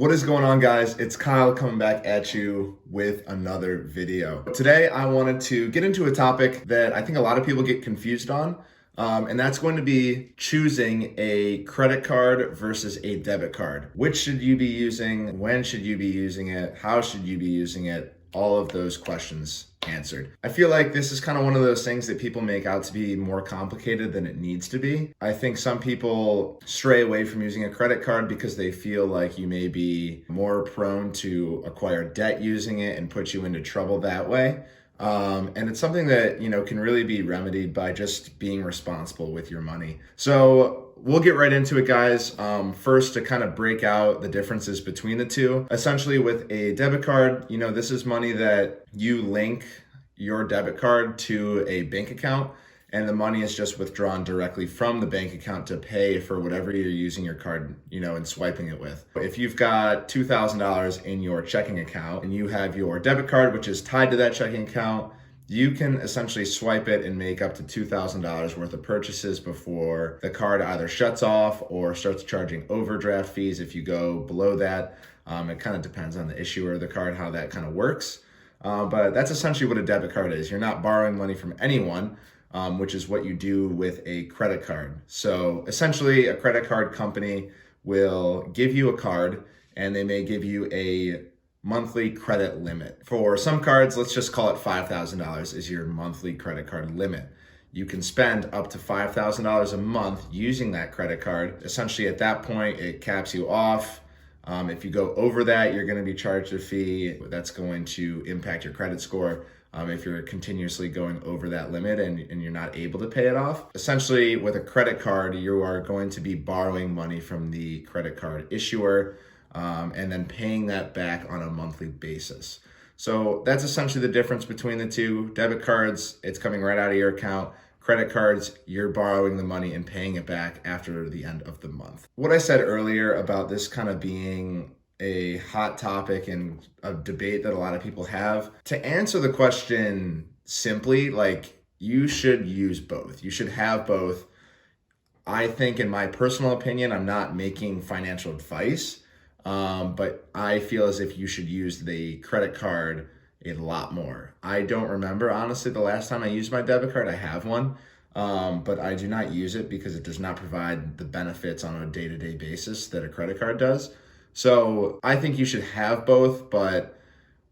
What is going on, guys? It's Kyle coming back at you with another video. Today, I wanted to get into a topic that I think a lot of people get confused on, and that's going to be choosing a credit card versus a debit card. Which should you be using? When should you be using it? How should you be using it? All of those questions answered. I feel like this is kind of one of those things that people make out to be more complicated than it needs to be. I think some people stray away from using a credit card because they feel like you may be more prone to acquire debt using it and put you into trouble that way. And it's something that, can really be remedied by just being responsible with your money. So we'll get right into it, guys. First, to kind of break out the differences between the two. Essentially, with a debit card, this is money that you link your debit card to a bank account, and the money is just withdrawn directly from the bank account to pay for whatever you're using your card, and swiping it with. If you've got $2,000 in your checking account and you have your debit card, which is tied to that checking account, you can essentially swipe it and make up to $2,000 worth of purchases before the card either shuts off or starts charging overdraft fees if you go below that. It kind of depends on the issuer of the card, how that kind of works. But that's essentially what a debit card is. You're not borrowing money from anyone, which is what you do with a credit card. So essentially, a credit card company will give you a card, and they may give you a monthly credit limit. For some cards, let's just call it $5,000 is your monthly credit card limit. You can spend up to $5,000 a month using that credit card. Essentially, at that point, it caps you off. If you go over that, you're going to be charged a fee. That's going to impact your credit score if you're continuously going over that limit and you're not able to pay it off. Essentially, with a credit card, you are going to be borrowing money from the credit card issuer, and then paying that back on a monthly basis. So that's essentially the difference between the two. Debit cards, it's coming right out of your account. Credit cards, you're borrowing the money and paying it back after the end of the month. What I said earlier about this kind of being a hot topic and a debate that a lot of people have, to answer the question simply, you should use both. You should have both. I think, in my personal opinion, I'm not making financial advice, but I feel as if you should use the credit card a lot more. I don't remember, honestly, the last time I used my debit card. I have one, but I do not use it because it does not provide the benefits on a day-to-day basis that a credit card does. So I think you should have both, but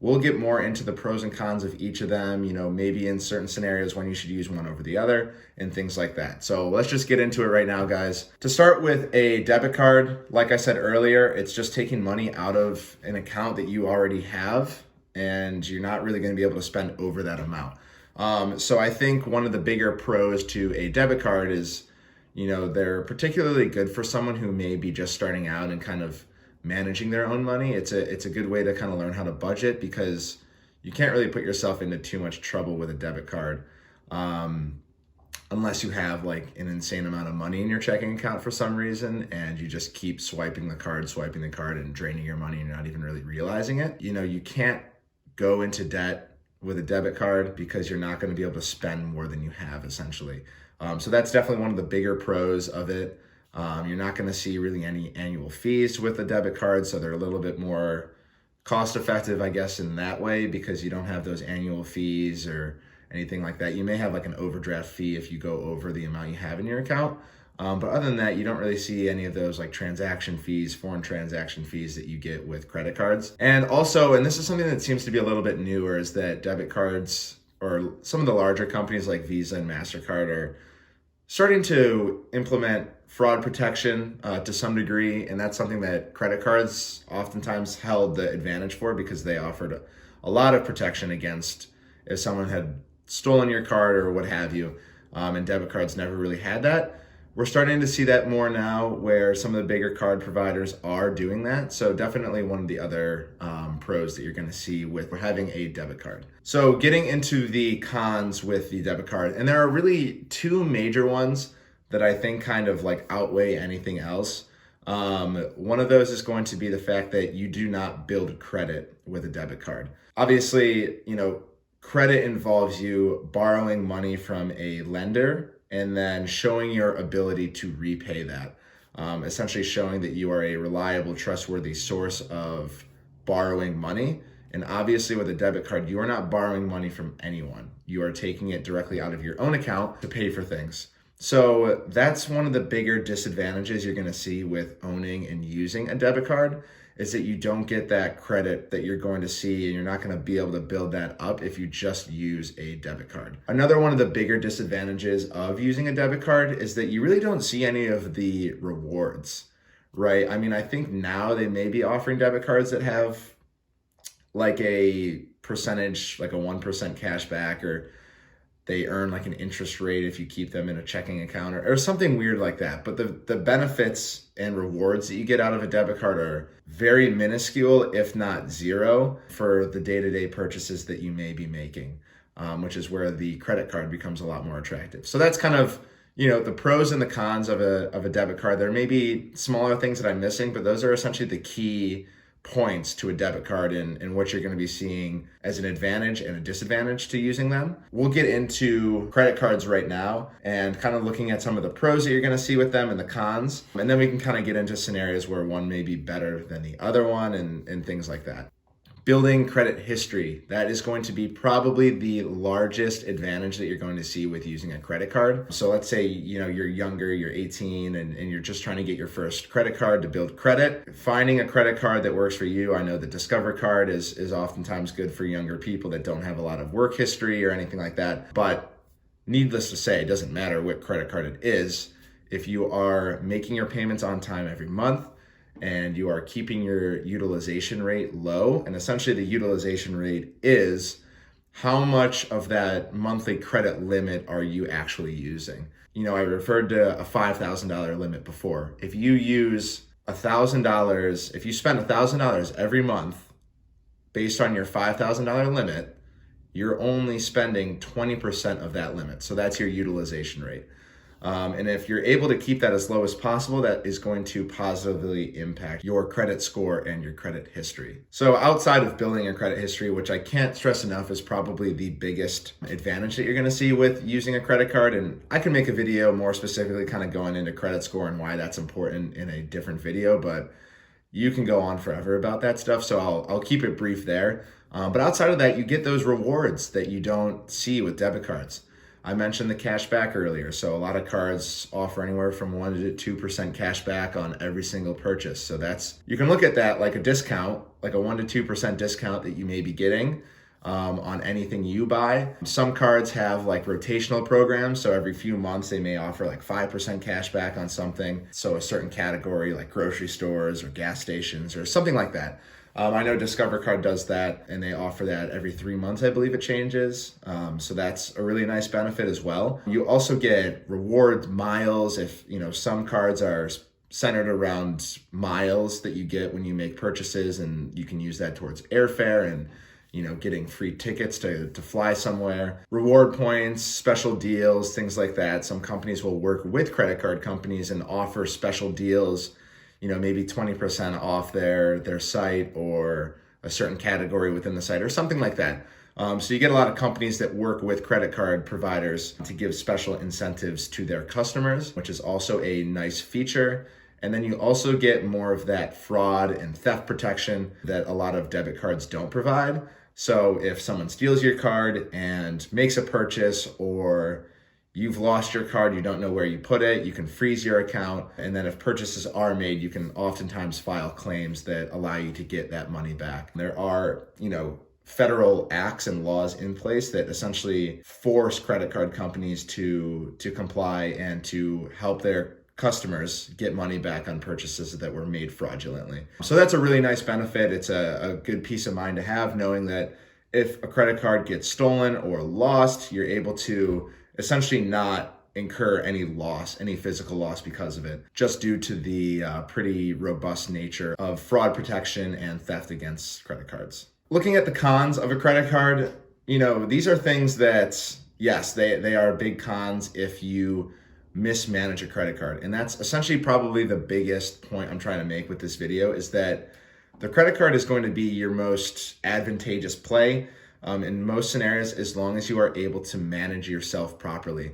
we'll get more into the pros and cons of each of them, maybe in certain scenarios when you should use one over the other and things like that. So let's just get into it right now, guys. To start with a debit card, like I said earlier, it's just taking money out of an account that you already have, and you're not really going to be able to spend over that amount. So I think one of the bigger pros to a debit card is, they're particularly good for someone who may be just starting out and kind of managing their own money. It's a good way to kind of learn how to budget, because you can't really put yourself into too much trouble with a debit card unless you have an insane amount of money in your checking account for some reason, and you just keep swiping the card and draining your money and you're not even really realizing it. You can't go into debt with a debit card because you're not going to be able to spend more than you have, essentially. So that's definitely one of the bigger pros of it. You're not going to see really any annual fees with a debit card, so they're a little bit more cost effective, I guess, in that way, because you don't have those annual fees or anything like that. You may have an overdraft fee if you go over the amount you have in your account. But other than that, you don't really see any of those transaction fees, foreign transaction fees that you get with credit cards. And also, and this is something that seems to be a little bit newer, is that debit cards, or some of the larger companies like Visa and MasterCard, are starting to implement fraud protection to some degree. And that's something that credit cards oftentimes held the advantage for, because they offered a lot of protection against if someone had stolen your card or what have you. And debit cards never really had that. We're starting to see that more now, where some of the bigger card providers are doing that. So definitely one of the other pros that you're going to see with having a debit card. So getting into the cons with the debit card, and there are really two major ones that I think kind of outweigh anything else. One of those is going to be the fact that you do not build credit with a debit card. Obviously, credit involves you borrowing money from a lender and then showing your ability to repay that. essentially showing that you are a reliable, trustworthy source of borrowing money. And obviously with a debit card, you are not borrowing money from anyone. You are taking it directly out of your own account to pay for things. So that's one of the bigger disadvantages you're going to see with owning and using a debit card, is that you don't get that credit that you're going to see, and you're not going to be able to build that up if you just use a debit card. Another one of the bigger disadvantages of using a debit card is that you really don't see any of the rewards, right? I mean, I think now they may be offering debit cards that have like a percentage, like a 1% cash back, or they earn like an interest rate if you keep them in a checking account, or something weird like that. But the benefits and rewards that you get out of a debit card are very minuscule, if not zero, for the day-to-day purchases that you may be making, which is where the credit card becomes a lot more attractive. So that's kind of, the pros and the cons of a debit card. There may be smaller things that I'm missing, but those are essentially the key points to a debit card and what you're going to be seeing as an advantage and a disadvantage to using them. We'll get into credit cards right now and kind of looking at some of the pros that you're going to see with them and the cons. And then we can kind of get into scenarios where one may be better than the other one and things like that. Building credit history. That is going to be probably the largest advantage that you're going to see with using a credit card. So let's say, you're younger, you're 18 and you're just trying to get your first credit card to build credit. Finding a credit card that works for you. I know the Discover card is oftentimes good for younger people that don't have a lot of work history or anything like that. But needless to say, it doesn't matter what credit card it is. If you are making your payments on time every month, and you are keeping your utilization rate low, and essentially the utilization rate is how much of that monthly credit limit are you actually using. I referred to a $5,000 limit before. If you use $1,000, if you spend $1,000 every month based on your $5,000 limit, you're only spending 20% of that limit. So that's your utilization rate. And if you're able to keep that as low as possible, that is going to positively impact your credit score and your credit history. So outside of building a credit history, which I can't stress enough is probably the biggest advantage that you're going to see with using a credit card. And I can make a video more specifically kind of going into credit score and why that's important in a different video, but you can go on forever about that stuff. So I'll keep it brief there. But outside of that, you get those rewards that you don't see with debit cards. I mentioned the cash back earlier. So a lot of cards offer anywhere from 1% to 2% cash back on every single purchase. So you can look at that like a discount, like a 1% to 2% discount that you may be getting on anything you buy. Some cards have like rotational programs. So every few months they may offer like 5% cash back on something. So a certain category like grocery stores or gas stations or something like that. I know Discover Card does that, and they offer that every 3 months, I believe it changes. So that's a really nice benefit as well. You also get rewards, miles. If, some cards are centered around miles that you get when you make purchases, and you can use that towards airfare and, getting free tickets to fly somewhere. Reward points, special deals, things like that. Some companies will work with credit card companies and offer special deals, maybe 20% off their site or a certain category within the site or something like that. So you get a lot of companies that work with credit card providers to give special incentives to their customers, which is also a nice feature. And then you also get more of that fraud and theft protection that a lot of debit cards don't provide. So if someone steals your card and makes a purchase, or you've lost your card, you don't know where you put it, you can freeze your account. And then if purchases are made, you can oftentimes file claims that allow you to get that money back. There are, federal acts and laws in place that essentially force credit card companies to comply and to help their customers get money back on purchases that were made fraudulently. So that's a really nice benefit. It's a good peace of mind to have, knowing that if a credit card gets stolen or lost, you're able to essentially not incur any loss, any physical loss because of it, just due to the pretty robust nature of fraud protection and theft against credit cards. Looking at the cons of a credit card, these are things that, yes, they are big cons if you mismanage a credit card. And that's essentially probably the biggest point I'm trying to make with this video, is that the credit card is going to be your most advantageous play in most scenarios, as long as you are able to manage yourself properly.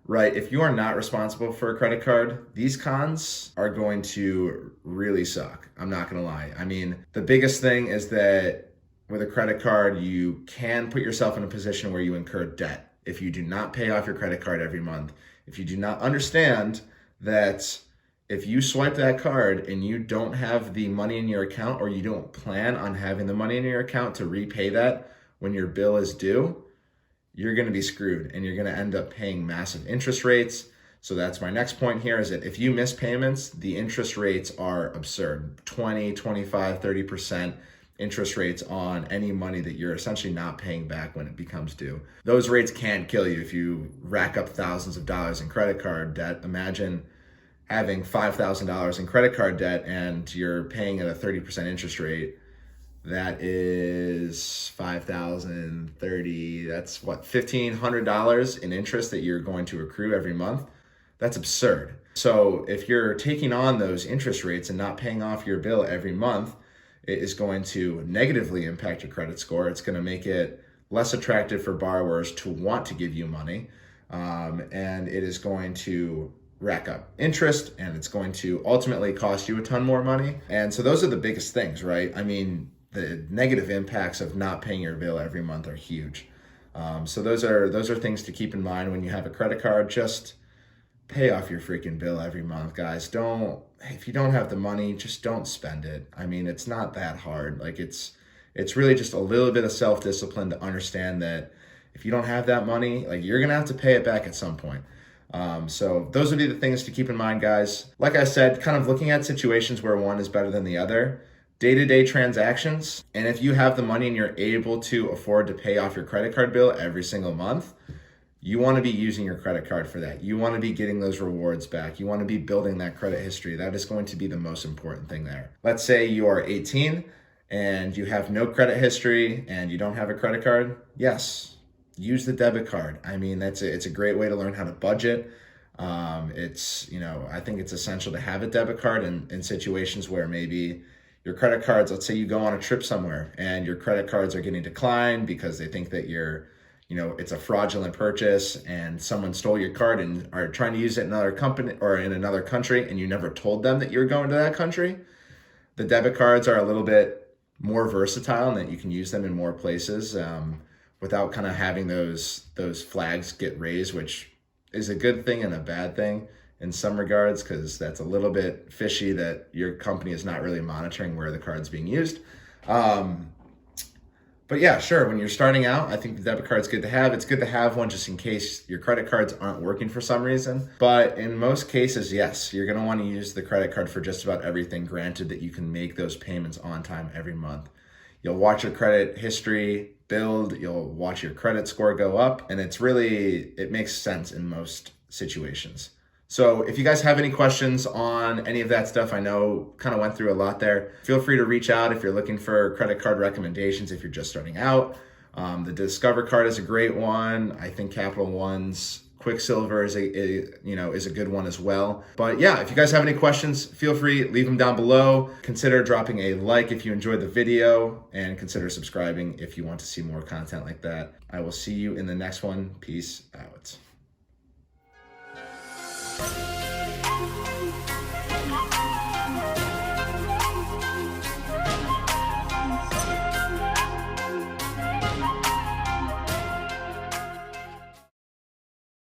right? If you are not responsible for a credit card, these cons are going to really suck. I'm not gonna lie. I mean, the biggest thing is that with a credit card, you can put yourself in a position where you incur debt if you do not pay off your credit card every month. If you do not understand that if you swipe that card and you don't have the money in your account, or you don't plan on having the money in your account to repay that when your bill is due, you're going to be screwed and you're going to end up paying massive interest rates. So that's my next point here, is that if you miss payments, the interest rates are absurd. 20, 25, 30% interest rates on any money that you're essentially not paying back when it becomes due. Those rates can kill you if you rack up thousands of dollars in credit card debt. Imagine having $5,000 in credit card debt and you're paying at a 30% interest rate. That is 5,030. That's what, $1,500 in interest that you're going to accrue every month. That's absurd. So if you're taking on those interest rates and not paying off your bill every month, it is going to negatively impact your credit score. It's going to make it less attractive for borrowers to want to give you money. And it is going to rack up interest, and it's going to ultimately cost you a ton more money. And so those are the biggest things, right? I mean, the negative impacts of not paying your bill every month are huge. So those are things to keep in mind when you have a credit card. Just pay off your freaking bill every month, guys. If you don't have the money, just don't spend it. I mean, it's not that hard. Like it's really just a little bit of self-discipline to understand that if you don't have that money, like you're gonna have to pay it back at some point. So those would be the things to keep in mind, guys. Like I said, kind of looking at situations where one is better than the other. Day-to-day transactions, and if you have the money and you're able to afford to pay off your credit card bill every single month, you want to be using your credit card for that. You want to be getting those rewards back. You want to be building that credit history. That is going to be the most important thing there. Let's say you are 18 and you have no credit history and you don't have a credit card. Yes, use the debit card. I mean, it's a great way to learn how to budget. I think it's essential to have a debit card in situations where maybe your credit cards, let's say you go on a trip somewhere and your credit cards are getting declined because they think that it's a fraudulent purchase and someone stole your card and are trying to use it in another company or in another country, and you never told them that you're going to that country. The debit cards are a little bit more versatile and that you can use them in more places without kind of having those flags get raised, which is a good thing and a bad thing in some regards, because that's a little bit fishy that your company is not really monitoring where the card's being used. But yeah, sure, when you're starting out, I think the debit card's good to have. It's good to have one just in case your credit cards aren't working for some reason. But in most cases, yes, you're gonna wanna use the credit card for just about everything, granted that you can make those payments on time every month. You'll watch your credit history build, you'll watch your credit score go up, and it makes sense in most situations. So if you guys have any questions on any of that stuff, I know kind of went through a lot there. Feel free to reach out if you're looking for credit card recommendations if you're just starting out. The Discover card is a great one. I think Capital One's Quicksilver is a good one as well. But yeah, if you guys have any questions, feel free, leave them down below. Consider dropping a like if you enjoyed the video, and consider subscribing if you want to see more content like that. I will see you in the next one. Peace out.